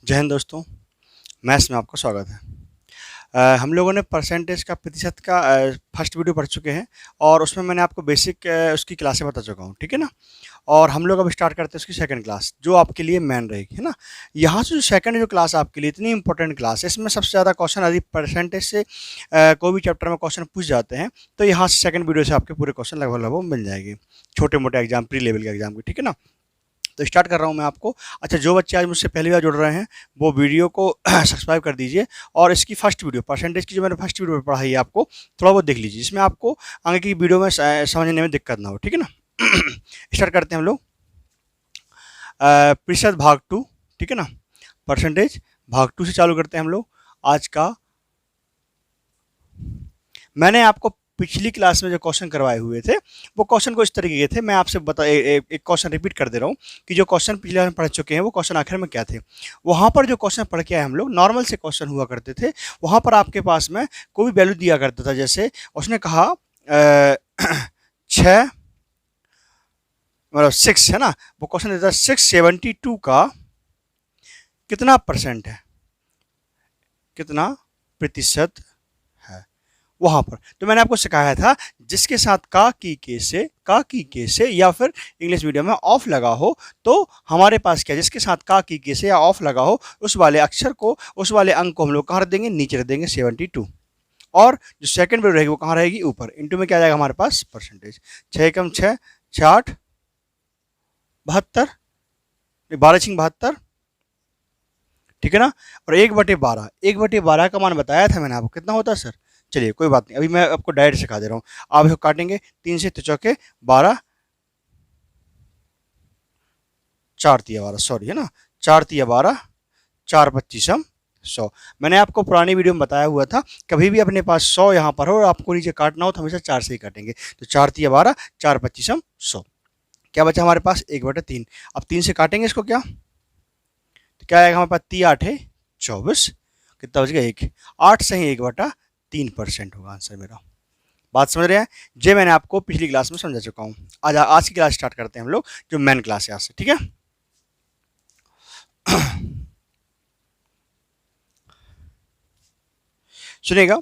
जय हिंद दोस्तों, मैथ्स में आपका स्वागत है। हम लोगों ने परसेंटेज का प्रतिशत का फर्स्ट वीडियो पढ़ चुके हैं और उसमें मैंने आपको बेसिक उसकी क्लासें बता चुका हूँ, ठीक है ना। और हम लोग अब स्टार्ट करते हैं उसकी सेकंड क्लास, जो आपके लिए मेन रहेगी, है ना। यहाँ से जो सेकंड जो क्लास आपके लिए इतनी इंपॉर्टेंट क्लास है, इसमें सबसे ज़्यादा क्वेश्चन यदि परसेंटेज से कोई भी चैप्टर में क्वेश्चन पूछ जाते हैं तो यहाँ से सेकंड वीडियो से आपके पूरे क्वेश्चन लगभग लगभग मिल जाएंगे, छोटे मोटे एग्जाम, प्री लेवल के एग्जाम के, ठीक है ना। तो स्टार्ट कर रहा हूँ मैं आपको। अच्छा, जो बच्चे आज मुझसे पहली बार जुड़ रहे हैं वो वीडियो को सब्सक्राइब कर दीजिए और इसकी फर्स्ट वीडियो परसेंटेज की जो मैंने फर्स्ट वीडियो पढ़ाई है आपको थोड़ा बहुत देख लीजिए, इसमें आपको आगे की वीडियो में समझने में दिक्कत ना हो, ठीक है ना। स्टार्ट करते हैं हम लोग प्रतिशत भाग 2, ठीक है ना। परसेंटेज भाग 2 से चालू करते हैं हम लोग आज का। मैंने आपको पिछली क्लास में जो क्वेश्चन करवाए हुए थे वो क्वेश्चन को इस तरीके के थे। मैं आपसे एक क्वेश्चन रिपीट कर दे रहा हूँ कि जो क्वेश्चन पिछले में पढ़ चुके हैं वो क्वेश्चन आखिर में क्या थे। वहाँ पर जो क्वेश्चन पढ़ के आए हम लोग, नॉर्मल से क्वेश्चन हुआ करते थे। वहाँ पर आपके पास में कोई भी वैल्यू दिया करता था, जैसे उसने कहा 6 मतलब 6 है ना, वो क्वेश्चन देता है 672 का कितना परसेंट है, कितना प्रतिशत है वहां पर। तो मैंने आपको सिखाया था जिसके साथ का की से या फिर इंग्लिश मीडियम में ऑफ लगा हो, तो हमारे पास क्या, जिसके साथ का की से या ऑफ लगा हो उस वाले अक्षर को, उस वाले अंक को हम लोग कहाँ रख देंगे, नीचे रख देंगे 72। और जो सेकंड वैल्यू रहेगी वो कहाँ रहेगी, ऊपर। इंटू में क्या जाएगा हमारे पास, परसेंटेज। 6 कम 6 6 72, 12 ठीक है ना। और 1/12, 1/12 का मान बताया था मैंने आपको, कितना होता है सर। चलिए कोई बात नहीं, अभी मैं आपको डायरेक्ट सिखा दे रहा हूँ। आप इसको काटेंगे 3 से, तो चौके 12, 4 तिया 12, सॉरी है ना, 4 तिया 12, 4 25 100। मैंने आपको पुरानी वीडियो में बताया हुआ था, कभी भी अपने पास 100 यहाँ पर हो और आपको नीचे काटना हो तो हमेशा 4 से ही काटेंगे। तो 4 तिया 12, 4 25 100। क्या बचा हमारे पास, 1/3। अब 3 से काटेंगे इसको, क्या तो क्या आएगा हमारे पास, 3 8 24, कितना बच गया, 1। 8 से ही 1/3% होगा आंसर मेरा। बात समझ रहे हैं। जे मैंने आपको पिछली क्लास में समझा चुका हूँ। आज की क्लास स्टार्ट करते हैं हम लोग, जो मेन क्लास है आज से, ठीक है। सुनिएगा,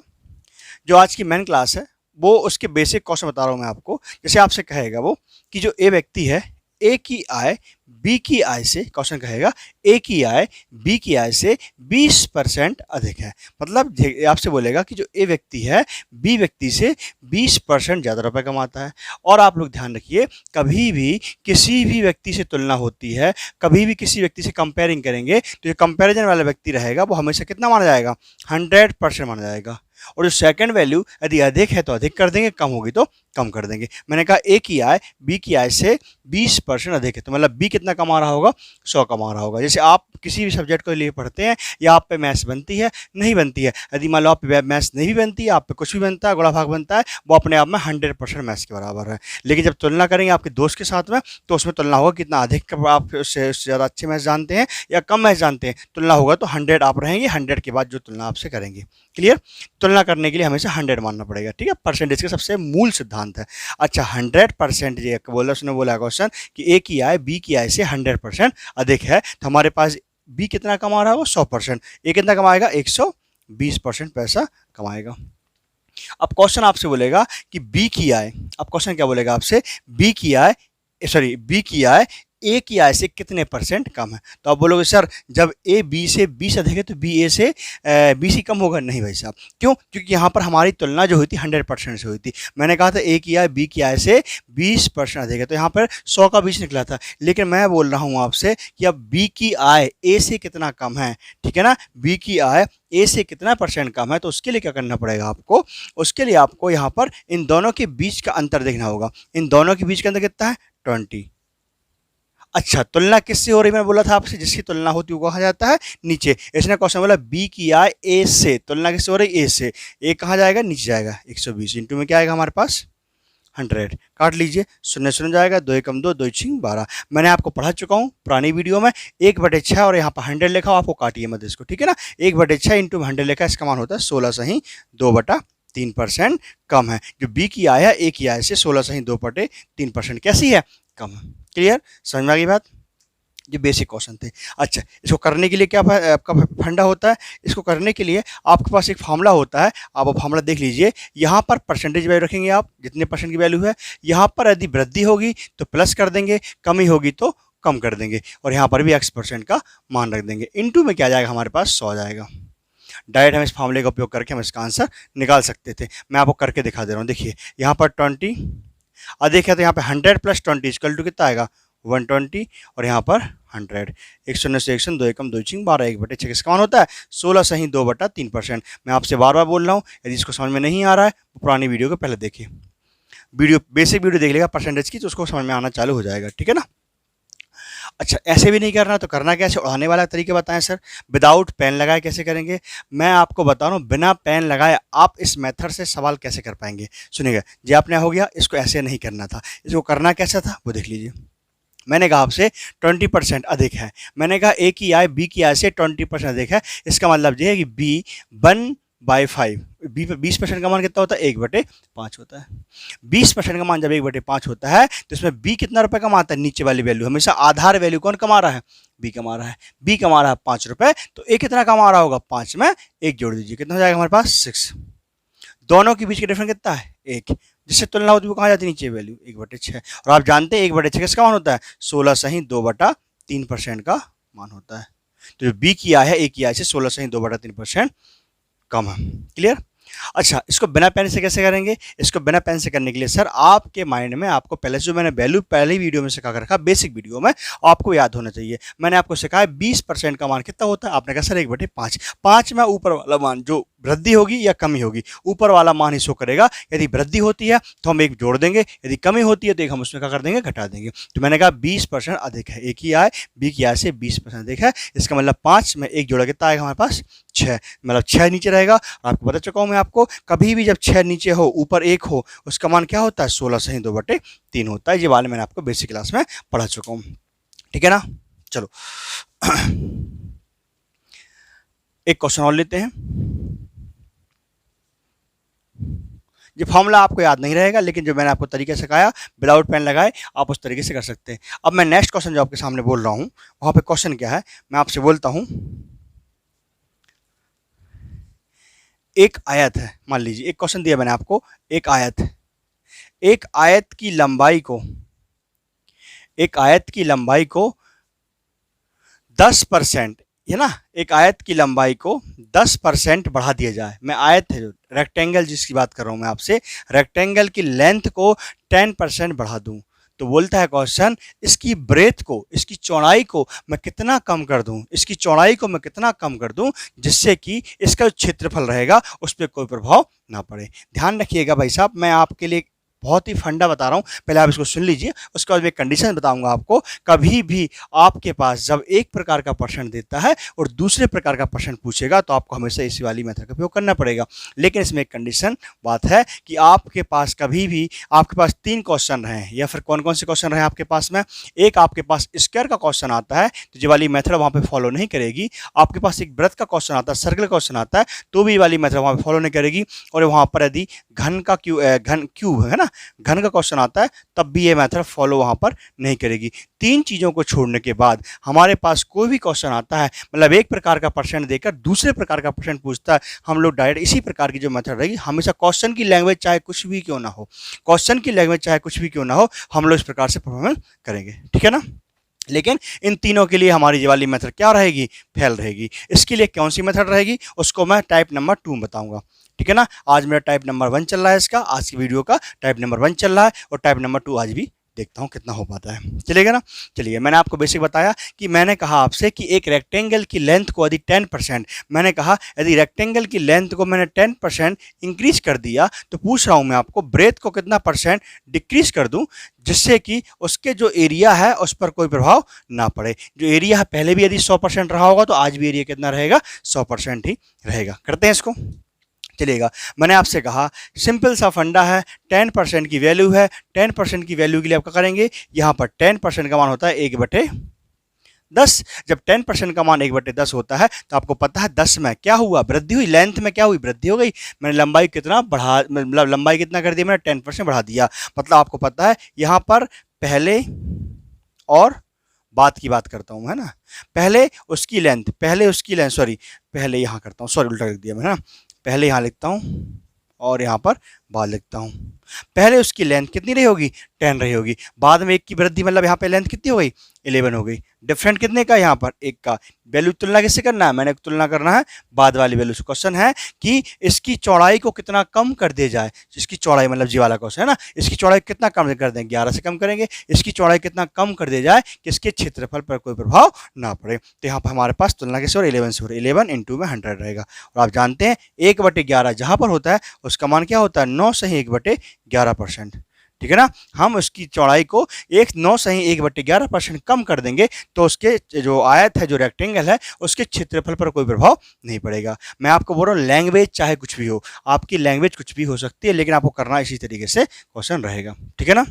जो आज की मेन क्लास है वो उसके बेसिक क्वेश्चन बता रहा हूँ मैं आपको। जैसे आपसे कहेगा वो कि जो ए व्यक्ति है, ए की आय बी की आय से, क्वेश्चन कहेगा ए की आय बी की आय से 20% अधिक है। मतलब आपसे बोलेगा कि जो ए व्यक्ति है बी व्यक्ति से 20% ज़्यादा रुपए कमाता है। और आप लोग ध्यान रखिए, कभी भी किसी भी व्यक्ति से तुलना होती है, कभी भी किसी व्यक्ति से कंपेयरिंग करेंगे तो जो कंपेरिजन वाला व्यक्ति रहेगा वो हमेशा कितना माना जाएगा, 100% माना जाएगा। और जो सेकंड वैल्यू यदि अधिक है तो अधिक कर देंगे, कम होगी तो कम कर देंगे। मैंने कहा ए की आय बी की आय से 20% अधिक है, तो मतलब बी कितना कमा रहा होगा, 100 कमा रहा होगा। जैसे आप किसी भी सब्जेक्ट को लिए पढ़ते हैं या आप पे मैथ्स बनती है, नहीं बनती है, यदि मान लो आप पे मैथ्स नहीं भी बनती है, आप पे कुछ भी बनता है, गुणा भाग बनता है, वो अपने आप में 100% मैथ्स के बराबर है। लेकिन जब तुलना करेंगे आपके दोस्त के साथ में तो उसमें तुलना होगा कितना अधिक आप उससे ज़्यादा अच्छे मैथ्स जानते हैं या कम मैथ्स जानते हैं। तुलना होगा तो 100 आप रहेंगे, 100 के बाद जो तुलना आपसे करेंगे। क्लियर। तुलना करने के लिए हमेशा 100 मानना पड़ेगा, ठीक है। परसेंटेज का सबसे मूल सिद्धांत है। अच्छा, 100% ये बोला, उसने बोला क्वेश्चन कि ए की आय बी की आय से 100% अधिक है, तो हमारे पास बी कितना कमा रहा होगा, 100%। ए कितना कमाएगा, 120% पैसा कमाएगा। अब क्वेश्चन आपसे बोलेगा कि बी की आय, अब क्वेश्चन क्या बोलेगा आपसे, बी की आय बी की आय ए की आय से कितने परसेंट कम है। तो आप बोलोगे सर जब ए बी से 20 अधिक है तो बी ए से 20 ही कम होगा। नहीं भाई साहब, क्यों, क्योंकि यहाँ पर हमारी तुलना जो हुई थी 100% से हुई थी। मैंने कहा था ए की आय बी की आय से 20% अधिक है, तो यहाँ पर 100 का 20 निकला था। लेकिन मैं बोल रहा हूँ आपसे कि अब बी की आय ए से कितना कम है, ठीक है ना। बी की आय ए से कितना परसेंट कम है, तो उसके लिए क्या करना पड़ेगा आपको, उसके लिए आपको यहाँ पर इन दोनों के बीच का अंतर देखना होगा। इन दोनों के बीच का अंतर कितना है, 20। अच्छा, तुलना किससे हो रही है, मैंने बोला था आपसे जिसकी तुलना होती है वो कहा जाता है नीचे। इसने क्वेश्चन बोला बी की आय ए से, तुलना किससे हो रही है, ए से। ए कहाँ जाएगा, नीचे जाएगा। 120 इंटू में क्या आएगा हमारे पास, 100। काट लीजिए, शून्य शून्य जाएगा, 2 एकम 2, 2 छिंग 12। मैंने आपको पढ़ा चुका हूँ पुरानी वीडियो में, 1/6 और यहाँ पर 100 लिखा हो, आपको काटिए मत इसको, ठीक है ना। 1/6 इंटू 100 लिखा, इसका मान होता है 16 सही 2/3% कम है। जो बी की आय है ए की आय से 16 सही 2/3% कैसी है, कम है। क्लियर, समझ में आ गई बात। ये बेसिक क्वेश्चन थे। अच्छा, इसको करने के लिए क्या आपका फंडा होता है, इसको करने के लिए आपके पास एक फार्मूला होता है, आप वो फार्मूला देख लीजिए। यहाँ पर परसेंटेज वैल्यू रखेंगे आप, जितने परसेंट की वैल्यू है। यहाँ पर यदि वृद्धि होगी तो प्लस कर देंगे, कमी होगी तो कम कर देंगे, और यहाँ पर भी x% का मान रख देंगे। इनटू में क्या जाएगा, हमारे पास 100 जाएगा। डायरेक्ट हम इस फार्मूले का उपयोग करके हम इसका आंसर निकाल सकते थे। मैं आपको करके दिखा दे रहा हूँ। देखिए यहाँ पर 20, और देखिए तो यहाँ पे 100 प्लस 20 इक्वल टू कितना आएगा, 120, और यहाँ पर 100। 100 से 1 2 एकम 2 चिंग 12, 1/6 किसका मान होता है, 16 सही 2/3%। मैं आपसे बार बार बोल रहा हूँ, यदि इसको समझ में नहीं आ रहा है तो पुरानी वीडियो को पहले देखिए, वीडियो बेसिक वीडियो देख लेगा परसेंटेज की, तो उसको समझ में आना चालू हो जाएगा, ठीक है ना। अच्छा, ऐसे भी नहीं करना तो करना कैसे, उड़ाने वाला तरीके बताएं सर। विदाउट पेन लगाए कैसे करेंगे, मैं आपको बता रहा हूँ, बिना पेन लगाए आप इस मेथड से सवाल कैसे कर पाएंगे। सुनिएगा, जी आपने हो गया, इसको ऐसे नहीं करना था, इसको करना कैसा था वो देख लीजिए। मैंने कहा आपसे 20% अधिक है, मैंने कहा ए की आय बी की आय से 20% अधिक है, इसका मतलब ये है कि बी 1/5, बी पे 20% का मान कितना होता है, 1/5 होता है। 20% का मान जब 1/5 होता है तो इसमें बी कितना रुपए कमाता है, नीचे वाली वैल्यू, हमेशा आधार वैल्यू कौन कमा रहा है, बी कमा रहा है। बी कमा रहा है 5 रुपए, तो ए कितना कमा रहा होगा, 5 में 1 जोड़ दीजिए, कितना हो जाएगा हमारे पास 6। दोनों के बीच का डिफरेंस कितना है, 1, जिससे तुलना होती है वो कहाँ जाती है, नीचे वैल्यू 1/6। और आप जानते हैं 1/6 किसका मान होता है, 16 सही 2/3% का मान होता है। तो जो बी की आय है ए की आय से 16 सही 2/3% कम है। क्लियर। अच्छा, इसको बिना पेन से कैसे करेंगे, इसको बिना पेन से करने के लिए सर आपके माइंड में आपको पहले से जो मैंने वैल्यू पहली वीडियो में सिखा कर रखा, बेसिक वीडियो में, आपको याद होना चाहिए। मैंने आपको सिखाया 20% का मान कितना होता है, आपने कहा सर 1/5। 5 में ऊपर वाला मान जो वृद्धि होगी या कमी होगी, ऊपर वाला मान ही शो करेगा। यदि वृद्धि होती है तो हम 1 जोड़ देंगे, यदि कमी होती है तो 1 हम उसमें क्या कर देंगे, घटा देंगे। तो मैंने कहा 20% अधिक है, ए की आय बी की आय से 20% अधिक है, इसका मतलब 5 में 1 जोड़ा कितना आएगा हमारे पास, 6, मतलब 6 नीचे रहेगा। आपको बता चुका हूँ मैं आपको, कभी भी जब 6 नीचे हो ऊपर 1 हो, उसका मान क्या होता है, 16 सही 2/3 होता है। ये वाले मैंने आपको बेसिक क्लास में पढ़ा चुका हूँ, ठीक है ना। चलो एक क्वेश्चन और लेते हैं। ये फॉर्मूला आपको याद नहीं रहेगा, लेकिन जो मैंने आपको तरीके सिखाया विदाउट पेन लगाए आप उस तरीके से कर सकते हैं। अब मैं नेक्स्ट क्वेश्चन जो आपके सामने बोल रहा हूँ, वहां पे क्वेश्चन क्या है, मैं आपसे बोलता हूँ। एक आयत है, मान लीजिए एक क्वेश्चन दिया मैंने आपको, एक आयत है, एक आयत की लंबाई को, एक आयत की लंबाई को 10%, है ना, एक आयत की लंबाई को 10% बढ़ा दिया जाए। मैं आयत है जो रेक्टेंगल जिसकी बात कर रहा हूं मैं आपसे, रेक्टेंगल की लेंथ को 10% बढ़ा दूं, तो बोलता है क्वेश्चन इसकी ब्रेथ को, इसकी चौड़ाई को मैं कितना कम कर दूं, इसकी चौड़ाई को मैं कितना कम कर दूं जिससे कि इसका जो क्षेत्रफल रहेगा उस पर कोई प्रभाव ना पड़े। ध्यान रखिएगा भाई साहब, मैं आपके लिए बहुत ही फंडा बता रहा हूँ, पहले आप इसको सुन लीजिए, उसके बाद मैं कंडीशन बताऊंगा आपको। कभी भी आपके पास जब एक प्रकार का प्रश्न देता है और दूसरे प्रकार का प्रश्न पूछेगा तो आपको हमेशा इसी वाली मेथड का उपयोग करना पड़ेगा। लेकिन इसमें एक कंडीशन बात है कि आपके पास कभी भी आपके पास 3 क्वेश्चन रहे या फिर कौन कौन से क्वेश्चन रहे आपके पास में, एक आपके पास स्क्वायर का क्वेश्चन आता है तो ये वाली मेथड वहाँ पर फॉलो नहीं करेगी। आपके पास एक वृत्त का क्वेश्चन आता है, सर्कल क्वेश्चन आता है, तो भी वाली मेथड वहाँ पर फॉलो नहीं करेगी। और वहाँ पर यदि घन का क्यूब है ना, घन का क्वेश्चन आता है तब भी ये मेथड फॉलो वहां पर नहीं करेगी। 3 चीजों को छोड़ने के बाद हमारे पास कोई भी क्वेश्चन आता है, मतलब एक प्रकार का प्रश्न देकर दूसरे प्रकार का प्रश्न पूछता है, हम लोग डायरेक्ट इसी प्रकार की जो मेथड रहेगी, हमेशा क्वेश्चन की लैंग्वेज चाहे कुछ भी क्यों ना हो, क्वेश्चन की लैंग्वेज चाहे कुछ भी क्यों ना हो, हम लोग इस प्रकार से परफॉर्मेंस करेंगे, ठीक है ना। लेकिन इन तीनों के लिए हमारी ये वाली मेथड क्या रहेगी, फेल रहेगी। इसके लिए कौन सी मेथड रहेगी उसको मैं टाइप नंबर 2 बताऊंगा, ठीक है ना। आज मेरा टाइप नंबर 1 चल रहा है, इसका आज की वीडियो का टाइप नंबर 1 चल रहा है, और टाइप नंबर 2 आज भी देखता हूँ कितना हो पाता है, चलेगा ना। चलिए, मैंने आपको बेसिक बताया कि मैंने कहा आपसे कि एक रेक्टेंगल की लेंथ को यदि 10%, मैंने कहा यदि रेक्टेंगल की लेंथ को मैंने 10% इंक्रीज कर दिया तो पूछ रहा हूँ मैं आपको ब्रेथ को कितना परसेंट डिक्रीज कर दूँ जिससे कि उसके जो एरिया है उस पर कोई प्रभाव ना पड़े। जो एरिया है पहले भी यदि 100% रहा होगा तो आज भी एरिया कितना रहेगा, 100% ही रहेगा। करते हैं इसको, चलेगा। मैंने आपसे कहा सिंपल सा फंडा है, 10% की वैल्यू है, 10% की वैल्यू के लिए आप क्या करेंगे, यहाँ पर 10% का मान होता है 1/10। जब 10% का मान 1/10 होता है तो आपको पता है 10 में क्या हुआ, वृद्धि हुई, लेंथ में क्या हुई, वृद्धि हो गई। मैंने लंबाई कितना बढ़ा, मतलब लंबाई कितना कर दिया मैंने, 10% बढ़ा दिया। मतलब आपको पता है यहाँ पर पहले और बात की बात करता हूँ, है ना। पहले उसकी लेंथ सॉरी, पहले यहाँ करता हूँ, सॉरी उल्टा लिख दिया मैं, है ना। पहले यहाँ लिखता हूँ और यहाँ पर बाद लिखता हूँ। पहले उसकी लेंथ कितनी रही होगी, 10 रही होगी। बाद में 1 की वृद्धि, मतलब यहाँ पे लेंथ कितनी हो गई, 11 हो गई। डिफरेंट कितने का, यहाँ पर 1 का। वैल्यू तुलना किससे करना है, मैंने तुलना करना है बाद वाली वैल्यू से। क्वेश्चन है कि इसकी चौड़ाई को कितना कम कर दिया जाए। इसकी चौड़ाई मतलब जी वाला क्वेश्चन है ना, इसकी चौड़ाई कितना कम कर दें, 11 से कम करेंगे। इसकी चौड़ाई कितना कम कर दिया जाए कि इसके क्षेत्रफल पर कोई प्रभाव ना पड़े। तो यहाँ पर हमारे पास तुलना कैसे हो रही, 11 से हो रही। 11 इंटू में 100 रहेगा। और आप जानते हैं 1/11 जहाँ पर होता है उसका मान क्या होता है, 9 सही 1/11%। ठीक है ना। हम उसकी चौड़ाई को 9 सही 1/11% कम कर देंगे तो उसके जो आयत है, जो रेक्टेंगल है, उसके क्षेत्रफल पर कोई प्रभाव नहीं पड़ेगा। मैं आपको बोल रहा हूँ लैंग्वेज चाहे कुछ भी हो, आपकी लैंग्वेज कुछ भी हो सकती है, लेकिन आपको करना इसी तरीके से क्वेश्चन रहेगा। ठीक है ना।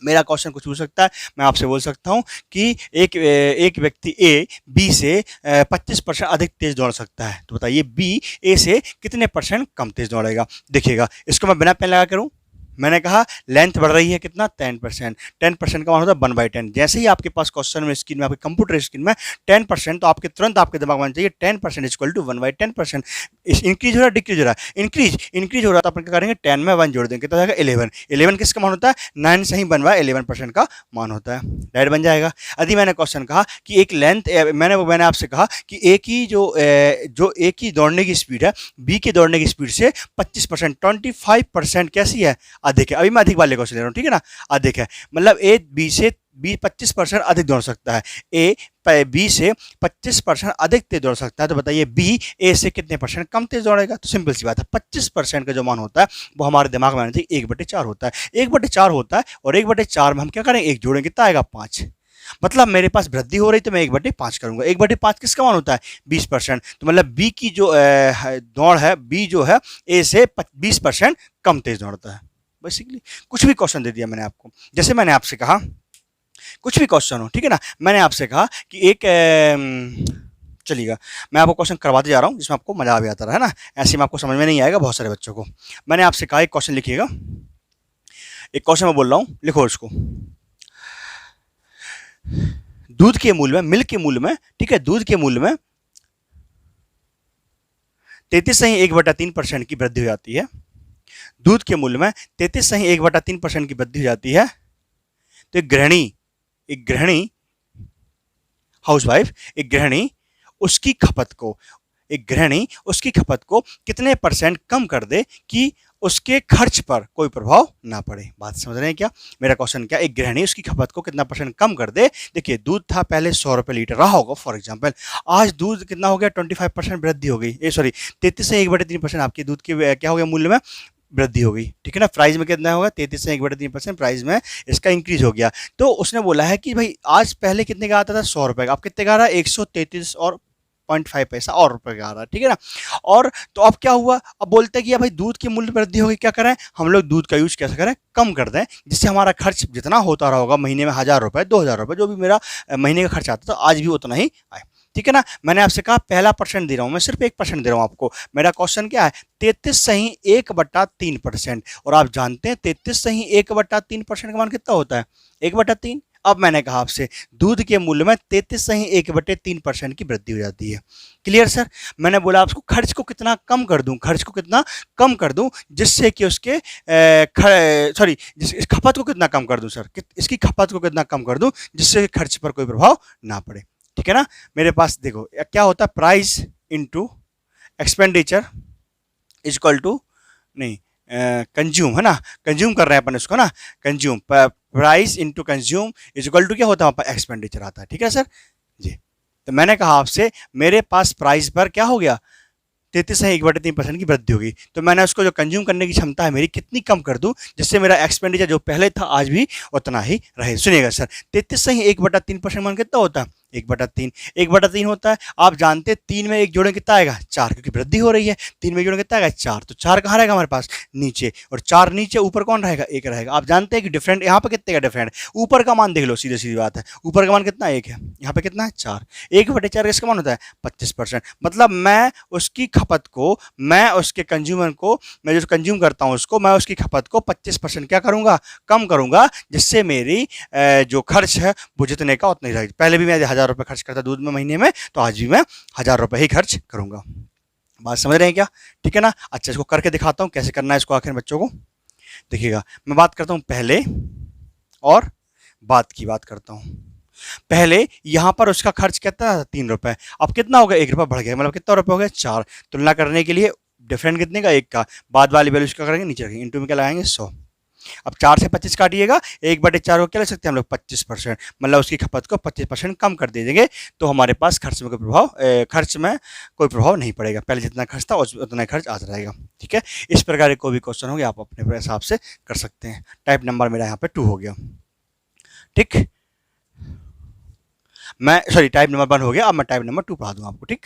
मेरा क्वेश्चन कुछ हो सकता है, मैं आपसे बोल सकता हूँ कि एक व्यक्ति ए बी से 25% अधिक तेज दौड़ सकता है। तो बताइए बी ए से कितने % कम तेज दौड़ेगा। देखिएगा, इसको मैं बिना पेन लगा करूँ, मैंने कहा लेंथ बढ़ रही है कितना, 10%। 10% का मान होता है 1/10। जैसे ही आपके पास क्वेश्चन में स्क्रीन में, आपके कंप्यूटर स्क्रीन में 10%, तो आपके तुरंत आपके दिमाग में आना चाहिए 10% इक्वल टू 1/10%। इंक्रीज हो रहा है डिक्रीज हो रहा है, इंक्रीज हो रहा है तो अपन क्या करेंगे, 10 में 1 जोड़ देंगे तो जाएगा 11। 11 किसका मान होता है, 9 से ही 11% का मान होता है, डायरेक्ट बन जाएगा। यदि मैंने क्वेश्चन कहा कि एक लेंथ, मैंने आपसे कहा कि ए की दौड़ने की स्पीड है बी की दौड़ने की स्पीड से 25%, 25% कैसी है, अधिक है। अभी मैं अधिक वाले क्वेश्चन ले रहा हूँ, ठीक है ना। अधिक है मतलब ए बी से 25% अधिक दौड़ सकता है, ए बी से 25% अधिक तेज दौड़ सकता है। तो बताइए बी ए से कितने % कम तेज दौड़ेगा। तो सिंपल सी बात है, 25% का जो मान होता है वो हमारे दिमाग में आना चाहिए 1/4 होता है। 1/4 होता है और 1/4 में हम क्या करेंगे, 1 जोड़ेंगे, कितना आएगा, 5। मतलब मेरे पास वृद्धि हो रही तो मैं 1/5 करूंगा। 1/5 किसका मान होता है, 20%। तो मतलब बी की जो दौड़ है, बी जो है ए से 20% कम तेज दौड़ता है। बेसिकली कुछ भी क्वेश्चन दे दिया मैंने आपको, जैसे मैंने आपसे कहा कुछ भी क्वेश्चन हो, ठीक है ना। मैंने आपसे कहा कि चलिएगा मैं आपको क्वेश्चन करवाते जा रहा हूँ जिसमें आपको मजा भी आता रहा, है ना। ऐसे में आपको समझ में नहीं आएगा बहुत सारे बच्चों को। मैंने आपसे कहा एक क्वेश्चन लिखिएगा, एक क्वेश्चन मैं बोल रहा हूँ, लिखो इसको। दूध के मूल्य में, मिल्क के मूल्य में, ठीक है, दूध के मूल्य में 33.1/3% की वृद्धि हो जाती है। दूध के मूल्य में 33.1/3% की वृद्धि हो जाती है। तो एक गृहिणी हाउसवाइफ, एक गृहिणी उसकी खपत को कितने % कम कर दे कि उसके खर्च पर कोई प्रभाव ना पड़े। बात समझ रहे हैं क्या, मेरा क्वेश्चन क्या, एक गृहिणी उसकी खपत को कितना % कम कर दे। देखिए दूध था पहले 100 रुपये लीटर रहा होगा फॉर एग्जांपल, आज दूध कितना हो गया, 25% वृद्धि हो गई, 33 से 1/3% आपके दूध के क्या हो गया, मूल्य में वृद्धि हो गई। ठीक है ना। प्राइस में कितना होगा, 33 से 1/3% प्राइस में इसका इंक्रीज हो गया। तो उसने बोला है कि भाई आज पहले कितने का आता था, 100 रुपये का, अब कितने का आ रहा है, 133 और 0.5 पैसा और रुपये का आ रहा है। ठीक है ना। और तो अब क्या हुआ, अब बोलते हैं कि भाई दूध की मूल्य वृद्धि होगी, क्या करें हम लोग, दूध का यूज कैसे करें, कम कर दें, जिससे हमारा खर्च जितना होता रहा होगा महीने में 1000 रुपये 2000 रुपये जो भी मेरा महीने का खर्च आता था, आज भी उतना ही आए। ठीक है ना। मैंने आपसे कहा पहला % दे रहा हूं मैं, सिर्फ 1% दे रहा हूं आपको। मेरा क्वेश्चन क्या है, 33.1/3%। और आप जानते हैं 33.1/3% का मान कितना होता है, 1/3। अब मैंने कहा आपसे दूध के मूल्य में 33.1/3% की वृद्धि हो जाती है। Clear sir. मैंने बोला आपको खर्च को कितना कम कर दूं, जिससे कि उसके खपत को कितना कम कर दूं सर, इसकी खपत को कितना कम कर दूं जिससे खर्च पर कोई प्रभाव ना पड़े। ठीक है ना। मेरे पास देखो क्या होता है, price into expenditure equal to नहीं कंज्यूम, है ना, कंज्यूम कर रहे हैं अपन इसको ना, consume, price into consume equal to क्या होता है, एक्सपेंडिचर आता है। ठीक है सर जी। तो मैंने कहा आपसे मेरे पास प्राइस पर क्या हो गया, 33.1/3% की वृद्धि होगी। तो मैंने उसको जो कंज्यूम करने की क्षमता है मेरी कितनी कम कर दूं जिससे मेरा एक्सपेंडिचर जो पहले था आज भी उतना ही रहे। सुनिएगा सर, 33.1/3% मान कितना होता है, 1/3। 1/3 होता है, आप जानते हैं 3 में 1 जोड़े कितना आएगा 4, क्योंकि वृद्धि हो रही है। 3 में जोड़े कितना आएगा 4, तो 4 कहाँ रहेगा हमारे पास नीचे, और 4 नीचे, ऊपर कौन रहेगा 1 रहेगा। आप जानते हैं कि डिफरेंट यहाँ पे कितने का डिफरेंट, ऊपर का मान देख लो, सीधी सीधी बात है, ऊपर का मान कितना 1 है, यहाँ पे कितना है 4। 1/4 इसका मान होता है 25%। मतलब मैं उसकी खपत को, मैं उसके कंज्यूमर को, मैं जो कंज्यूम करता हूँ उसको, मैं उसकी खपत को 25% क्या करूंगा, कम करूंगा, जिससे मेरी जो खर्च है वो जितने का उतना ही रहेगा। पहले भी मैं 1000 रुपये खर्च करता दूध में महीने में, तो आज भी मैं 1000 रुपये ही खर्च करूंगा। बात समझ रहे हैं क्या? ठीक है ना। अच्छा, इसको करके दिखाता हूँ कैसे करना है इसको आखिर बच्चों को। देखिएगा, मैं बात करता हूँ पहले और बाद की बात करता हूँ। पहले यहाँ पर उसका खर्च कितना था 3 रुपए, अब कितना हो गया 1 रुपया बढ़ गया, मतलब कितना रुपये हो गया 4। तुलना करने के लिए डिफरेंट कितने का 1 का, बाद वाली वैल्यू इसका करेंगे नीचे रखेंगे, इंटू में क्या लगाएंगे 100। अब 4 से 25 काटिएगा, 1/4 को क्या ले सकते हैं हम लोग 25%, मतलब उसकी खपत को 25% कम कर दे देंगे, तो हमारे पास खर्च में कोई प्रभाव नहीं पड़ेगा। पहले जितना खर्च था उतना खर्च आता रहेगा। ठीक है, इस प्रकार के कोई भी क्वेश्चन हो गया आप अपने हिसाब से कर सकते हैं। टाइप नंबर मेरा यहाँ पे 2 हो गया। ठीक, टाइप नंबर 1 हो गया, अब मैं टाइप नंबर 2 पढ़ा दूंगा आपको। ठीक,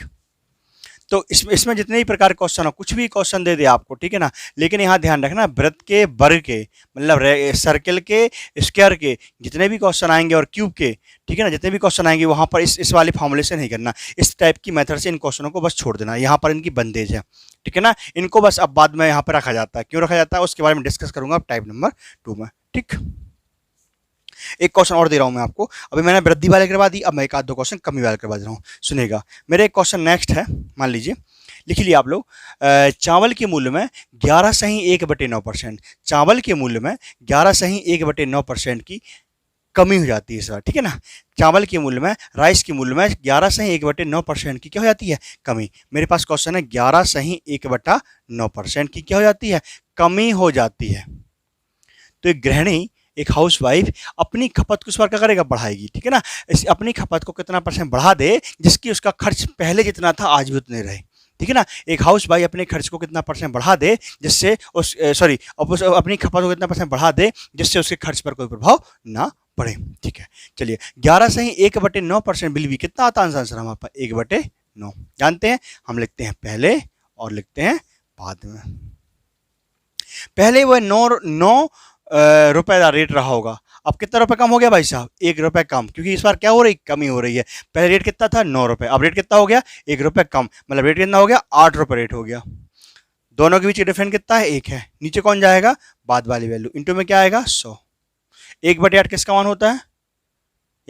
तो इसमें जितने भी प्रकार के क्वेश्चन हो, कुछ भी क्वेश्चन दे दे आपको, ठीक है ना, लेकिन यहाँ ध्यान रखना वृत्त के, वर्ग के, मतलब सर्कल के, स्क्वायर के जितने भी क्वेश्चन आएंगे और क्यूब के, ठीक है ना, जितने भी क्वेश्चन आएंगे वहाँ पर इस वाले फॉर्मूले से नहीं करना, इस टाइप की मेथड से इन क्वेश्चनों को बस छोड़ देना। यहाँ पर इनकी बंदेज है, ठीक है ना, इनको बस अब बाद में यहाँ पर रखा जाता है। क्यों रखा जाता है उसके बारे में डिस्कस करूंगा अब टाइप नंबर 2 में। ठीक, एक क्वेश्चन और दे रहा हूं मैं आपको। अभी मैंने वृद्धि वाले करवा दी, अब मैं एक आध दो क्वेश्चन कमी वाले करवा दे रहा हूँ। सुनेगा, मेरे एक क्वेश्चन नेक्स्ट है, मान लीजिए, लिख लिया आप लोग। चावल के मूल्य में 11.1/9%, चावल के मूल्य में 11.1/9% की कमी हो जाती है इस बार, ठीक है ना। चावल के मूल्य में, राइस के मूल्य में 11.1/9% की क्या हो जाती है कमी। मेरे पास क्वेश्चन है 11.1/9% की क्या हो जाती है, कमी हो जाती है। तो एक गृहिणी, एक हाउस वाइफ अपनी खपत को इस बार क्या करेगा, बढ़ाएगी, ठीक है ना। अपनी खपत को कितना % बढ़ा दे, जिसकी उसका खर्च पहले जितना था आज भी उतने रहे, ठीक है ना। एक हाउस वाइफ अपने खर्च को कितना % बढ़ा दे, जिससे अपनी खपत को कितना % बढ़ा दे, जिससे उसके खर्च पर कोई प्रभाव ना पड़े। ठीक है, चलिए 11.1/9% बिल भी कितना आता है आंसर हमारे पास 1/9। जानते हैं, हम लिखते हैं पहले और लिखते हैं बाद में। पहले वह 9 रुपए का रेट रहा होगा, अब कितना रुपए कम हो गया भाई साहब, 1 रुपए कम, क्योंकि इस बार क्या हो रही, कमी हो रही है। पहले रेट कितना था 9 रुपए, अब रेट कितना हो गया 1 रुपए कम, मतलब रेट कितना हो गया 8 रुपए रेट हो गया। दोनों के बीच डिफरेंस कितना है 1 है, नीचे कौन जाएगा बाद वाली वैल्यू, इंटू में क्या आएगा 100। 1/8 किसका मान होता है,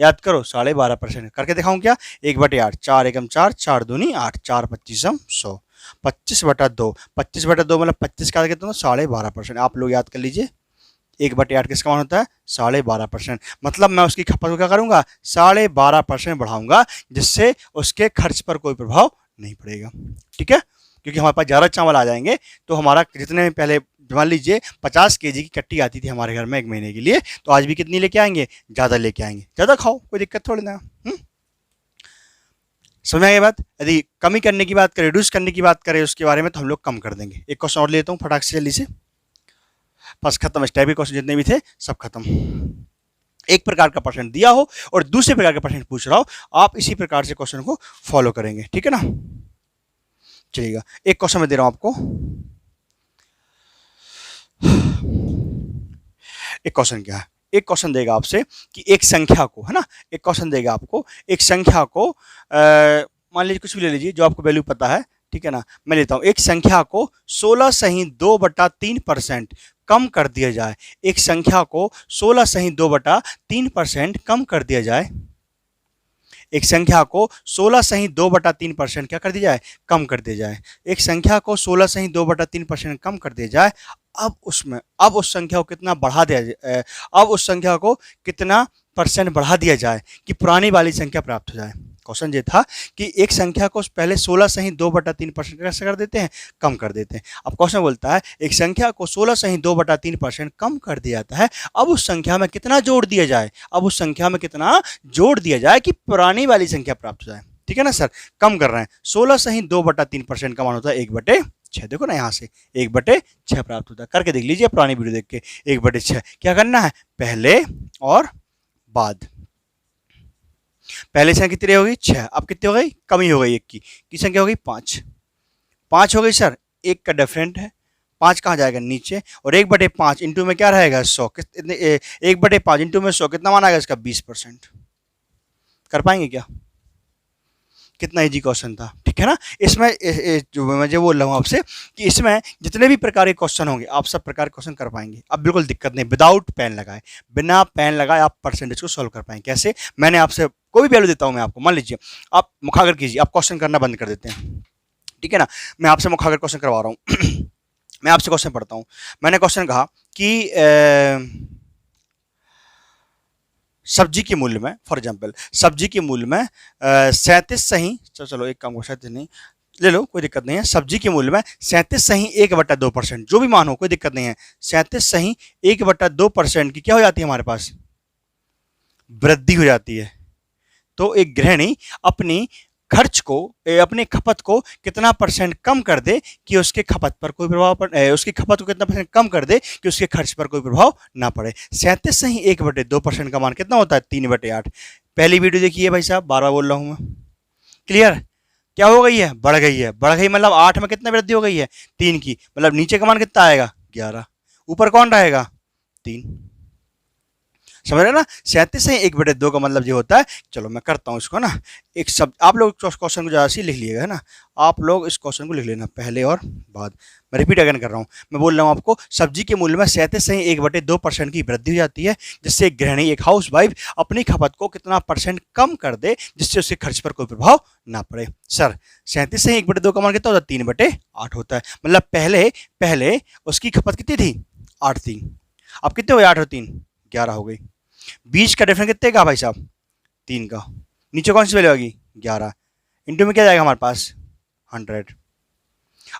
याद करो 12.5%। करके दिखाऊं क्या, 1/8, 4 एकम 4, 4 दूनी 8, 4 25 100, 25/2, 25/2 मतलब 25 का कितना 12.5%। आप लोग याद कर लीजिए, 1/8 किसका मान होता है 12.5%। मतलब मैं उसकी खपत को क्या करूंगा 12.5% बढ़ाऊंगा, जिससे उसके खर्च पर कोई प्रभाव नहीं पड़ेगा। ठीक है, क्योंकि हमारे पास ज़्यादा चावल आ जाएंगे, तो हमारा जितने पहले मान लीजिए 50 kg की कट्टी आती थी हमारे घर में 1 महीने के लिए, तो आज भी कितनी लेके आएंगे, ज़्यादा लेके आएंगे। ज़्यादा खाओ, कोई दिक्कत थोड़ी ना। समझ में आई बात। यदि कमी करने की बात करें, रिड्यूस करने की बात करें उसके बारे में, तो हम लोग कम कर देंगे। एक क्वेश्चन और लेता हूँ फटाक से जल्दी से, बस खत्म। इस टाइप के क्वेश्चन जितने भी थे सब खत्म। एक प्रकार का प्रश्न दिया हो और दूसरे प्रकार का प्रश्न पूछ रहा हो, आप इसी प्रकार से क्वेश्चन को फॉलो करेंगे, ठीक है ना। चलिएगा, एक क्वेश्चन मैं दे रहा हूं आपको। एक क्वेश्चन क्या है, एक क्वेश्चन देगा आपसे कि एक संख्या को, है ना, एक क्वेश्चन देगा आपको एक संख्या को, मान लीजिए कुछ भी ले लीजिए जो आपको वैल्यू पता है, ठीक है ना। मैं लेता हूं एक संख्या को 16.2/3% कम कर दिया जाए। एक संख्या को 16.2/3% कम कर दिया जाए। एक संख्या को 16.2/3% क्या कर दिया जाए, कम कर दिया जाए। एक संख्या को 16.2/3% कम कर दिया जाए। अब उस संख्या को कितना बढ़ा दिया जाए, अब उस संख्या को कितना % बढ़ा दिया जाए कि पुरानी वाली संख्या प्राप्त हो जाए। क्वेश्चन ये था कि एक संख्या को पहले 16.2/3% कैसे कर देते हैं, कम कर देते हैं। अब क्वेश्चन बोलता है एक संख्या को 16.2/3% कम कर दिया जाता है, अब उस संख्या में कितना जोड़ दिया जाए, अब उस संख्या में कितना जोड़ दिया जाए कि पुरानी वाली संख्या प्राप्त हो जाए। ठीक है ना सर, कम कर रहे हैं। 16.2/3% का मान होता है 1/6। देखो ना यहाँ से 1/6 प्राप्त होता है। करके देख लीजिए पुरानी वीडियो देख के। 1/6 क्या करना है, पहले और बाद। पहले संख्या कितनी होगी 6, अब कितनी हो गई, कमी हो गई एक की संख्या हो गई 5, 5 हो गई सर, एक का डिफरेंट है, 5 कहाँ जाएगा नीचे, और 1/5 इंटू में क्या रहेगा 100, कितने 1/5 इंटू में 100 कितना मान आएगा इसका 20%। कर पाएंगे क्या, कितना इजी क्वेश्चन था, ठीक है ना। इसमें जो मैं जो बोल रहा हूँ आपसे कि इसमें जितने भी प्रकार के क्वेश्चन होंगे आप सब प्रकार के क्वेश्चन कर पाएंगे, अब बिल्कुल दिक्कत नहीं, विदाउट पेन लगाए, बिना पेन लगाए आप परसेंटेज को सॉल्व कर पाएंगे। कैसे, मैंने आपसे कोई भी वैल्यू देता हूँ मैं आपको, मान लीजिए आप मुखागर कीजिए, आप क्वेश्चन करना बंद कर देते हैं, ठीक है ना, मैं आपसे मुखागर क्वेश्चन करवा रहा हूँ मैं आपसे क्वेश्चन पढ़ता हूँ, मैंने क्वेश्चन कहा कि सब्जी के मूल्य में, फॉर एग्जाम्पल सब्जी के मूल्य में 37 सही, चलो एक काम को 37 नहीं ले लो, कोई दिक्कत नहीं है, सब्जी के मूल्य में 37 सही 1/2%, जो भी मान हो कोई दिक्कत नहीं है, 37 सही 1/2% की क्या हो जाती है हमारे पास, वृद्धि हो जाती है। तो एक गृहिणी अपनी खर्च को, अपने खपत को कितना परसेंट कम कर दे कि उसके खपत पर कोई प्रभाव पड़े, उसकी खपत को कितना परसेंट कम कर दे कि उसके खर्च पर कोई प्रभाव ना पड़े। 37 सही 1/2% का मान कितना होता है 3/8। पहली वीडियो देखिए भाई साहब, बार बार बोल रहा हूं मैं, क्लियर, क्या हो गई है, बढ़ गई है, बढ़ गई मतलब 8 में कितना वृद्धि हो गई है 3 की, मतलब नीचे का मान कितना आएगा 11, ऊपर कौन रहेगा 3, समझ रहे ना। 37 से 1/2 का मतलब ये होता है, चलो मैं करता हूँ इसको ना, एक शब्द आप लोग क्वेश्चन को ज़्यादा सी लिख लिएगा, है ना, आप लोग इस क्वेश्चन को लिख लेना पहले और बाद। मैं रिपीट अगेन कर रहा हूँ, मैं बोल रहा हूँ आपको, सब्जी के मूल्य में 37 से 1/2% की वृद्धि हो जाती है, जिससे एक गृहिणी, एक हाउस वाइफ अपनी खपत को कितना परसेंट कम कर दे जिससे उसके खर्च पर कोई प्रभाव ना पड़े। सर 37 से 1/2 का मान कितना होता है 3/8 होता है, मतलब पहले पहले उसकी खपत कितनी थी 8 थी, अब कितने हो गए 8 और 3 11 हो गई, बीच का डिफरेंस कितने का भाई साहब 3 का, नीचे कौन सी वैल्यू आएगी 11, इंटू में क्या जाएगा हमारे पास 100।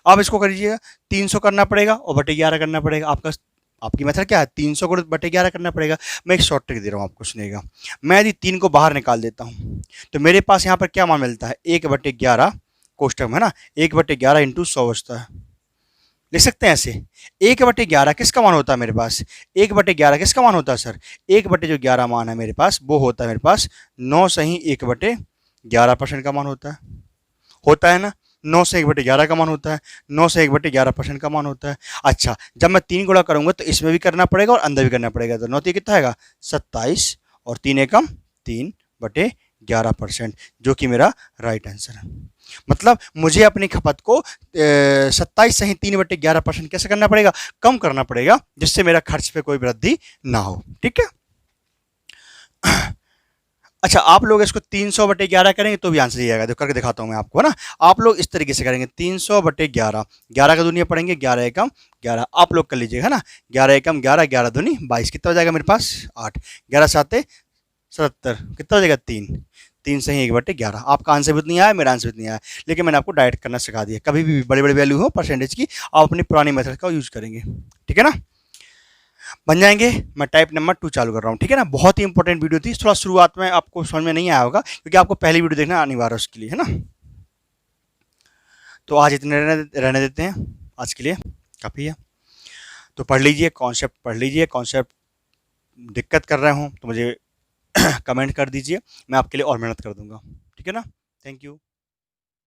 अब इसको करिएगा 300 करना पड़ेगा और बटे 11 करना पड़ेगा, आपका आपकी मेथड क्या है 300 को बटे 11 करना पड़ेगा। मैं एक शॉर्ट ट्रिक दे रहा हूँ आपको, सुनिएगा, मैं यदि 3 को बाहर निकाल देता हूँ तो मेरे पास यहाँ पर क्या मान मिलता है 1/11 कोष्टक में, है ना, 1/11 इंटू 100 बचता है, लिख सकते हैं ऐसे, 1/11 किसका मान होता है मेरे पास, 1/11 किसका मान होता है सर, 1/11 मान है मेरे पास, वो होता है मेरे पास 9 सही 1/11% का मान होता है ना, 9 से 1/11 का मान होता है, 9 से 1/11% का मान होता है। अच्छा, जब मैं 3 गुणा करूंगा तो इसमें भी करना पड़ेगा और अंदर भी करना पड़ेगा, तो 9 कितना आएगा 27 और 3 एकम 3/11%, जो कि मेरा राइट आंसर है। मतलब मुझे अपनी खपत को 27 सही 3/11% कैसे करना पड़ेगा, कम करना पड़ेगा, जिससे मेरा खर्च पे कोई वृद्धि ना हो, ठीक है। अच्छा, आप लोग इसको 300/11 करेंगे तो भी आंसर ये आएगा, तो करके दिखाता हूं मैं आपको, है ना। आप लोग इस तरीके से करेंगे 300/11, 11 का दूनी पढ़ेंगे, 11 एकम 11, आप लोग कर लीजिएगा, है ना, 11 एकम 11, 11 दूनी 22, कितना हो जाएगा मेरे पास 8, 11 7 77, कितना हो जाएगा 3 सही 1/11। आपका आंसर भी नहीं आया, मेरा आंसर भी नहीं आया, लेकिन मैंने आपको डायरेक्ट करना सिखा दिया, कभी भी बड़ी बड़ी वैल्यू हो परसेंटेज की आप अपनी पुरानी मेथड का यूज करेंगे, ठीक है ना, बन जाएंगे। मैं टाइप नंबर 2 चालू कर रहा हूँ, ठीक है ना, बहुत ही इंपॉर्टेंट वीडियो थी, थोड़ा शुरुआत में आपको समझ में नहीं आया होगा क्योंकि आपको पहली वीडियो देखना अनिवार्य है उसके लिए, है ना। तो आज इतने रहने देते हैं, आज के लिए काफ़ी है। तो पढ़ लीजिए कॉन्सेप्ट, पढ़ लीजिए कॉन्सेप्ट, दिक्कत कर रहे हो तो मुझे कमेंट कर दीजिए, मैं आपके लिए और मेहनत कर दूंगा, ठीक है ना। Thank you.